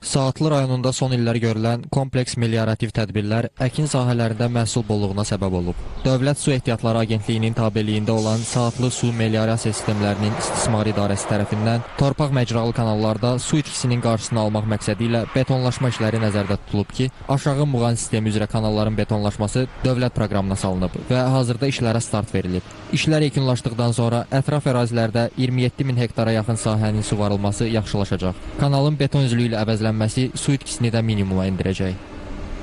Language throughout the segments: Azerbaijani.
Saatlı rayonunda son illər görülən kompleks meliorativ tədbirlər əkin sahələrində məhsul bolluğuna səbəb olub. Dövlət Su Ehtiyatları Agentliyinin tabeliyində olan Saatlı Su Meliorasiya Sistemlərinin İstismar İdarəsi tərəfindən torpaq məcralı kanallarda su itkisinin qarşısını almaq məqsədi ilə betonlaşma işləri nəzərdə tutulub ki, aşağı Muğan sistemi üzrə kanalların betonlaşması dövlət proqramına salınıb və hazırda işlərə start verilib. İşlər yekunlaşdıqdan sonra ətraf ərazilərdə 27 min hektara yaxın sahənin suvarılması yaxşılaşacaq. Kanalın beton üzlüyü ilə əvəzlənməsi su itkisini də minimuma indirəcək.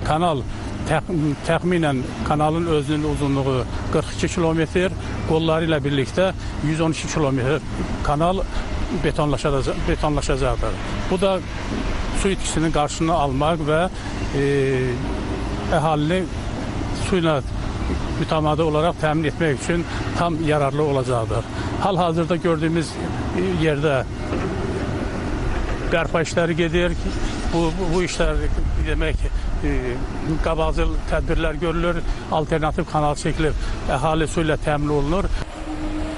Kanal təxminən kanalın özünün uzunluğu 42 kilometr, qolları ilə birlikdə 112 kilometr kanal betonlaşacaqdır. Bu da su itkisinin qarşısını almaq və əhalini su ilə mütəmadi olaraq təmin etmək üçün tam yararlı olacaqdır. Hal-hazırda gördüyümüz yerdə bərpa işləri gedir. Bu işlər demək qabaqcıl tədbirlər görülür, alternativ kanal çəkilib, əhali su ilə təmin olunur.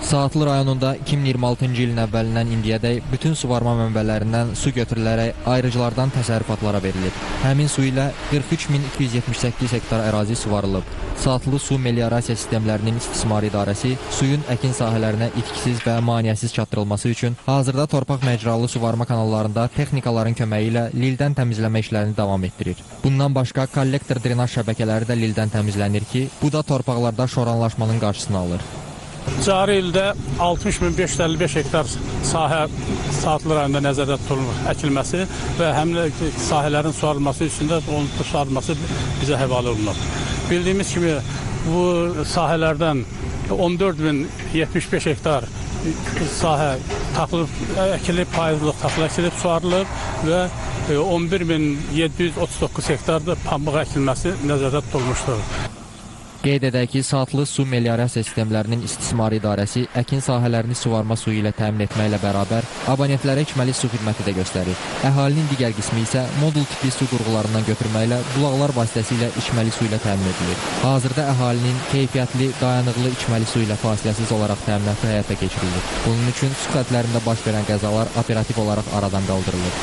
Saatlı rayonunda 2026-cı ilin əvvəlindən indiyədək bütün suvarma mənbələrindən su götürülərək ayrıcılardan təsərrüfatlara verilib. Həmin su ilə 43.278 hektar ərazi suvarılıb. Saatlı Su Meliorasiya Sistemlərinin İstismar İdarəsi suyun əkin sahələrinə itkisiz və maneəsiz çatdırılması üçün hazırda torpaq məcralı suvarma kanallarında texnikaların köməyi ilə lildən təmizləmə işlərini davam etdirir. Bundan başqa kollektor drenaj şəbəkələri də lildən təmizlənir ki, bu da torpaqlarda şoranlaşmanın qarşısını alır. Cari ildə 60.555 hektar sahə Saatlı rayonunda nəzərdə tutulur əkilməsi və həmin sahələrin suvarılması üstündə onun suvarılması bizə həvalə olunur. Bildiyimiz kimi bu sahələrdən 14.075 hektar sahə əkilib, payızlıq taxıl əkilib, suvarılıb və 11.739 hektarda pambıq əkilməsi nəzərdə tutulmuşdur. Qeyd edək ki, Saatlı Su Meliorasiya Sistemlərinin İstismar İdarəsi əkin sahələrini suvarma suyu ilə təmin etməklə bərabər abonentlərə içməli su xidməti də göstərir. Əhalinin digər qismi isə modul tipli su qurğularından götürməklə bulaqlar vasitəsilə içməli su ilə təmin edilir. Hazırda əhalinin keyfiyyətli, dayanıqlı içməli su ilə fasiləsiz olaraq təminatı həyata keçirilir. Bunun üçün su xəttlərində baş verən qəzalar operativ olaraq aradan qaldırılır.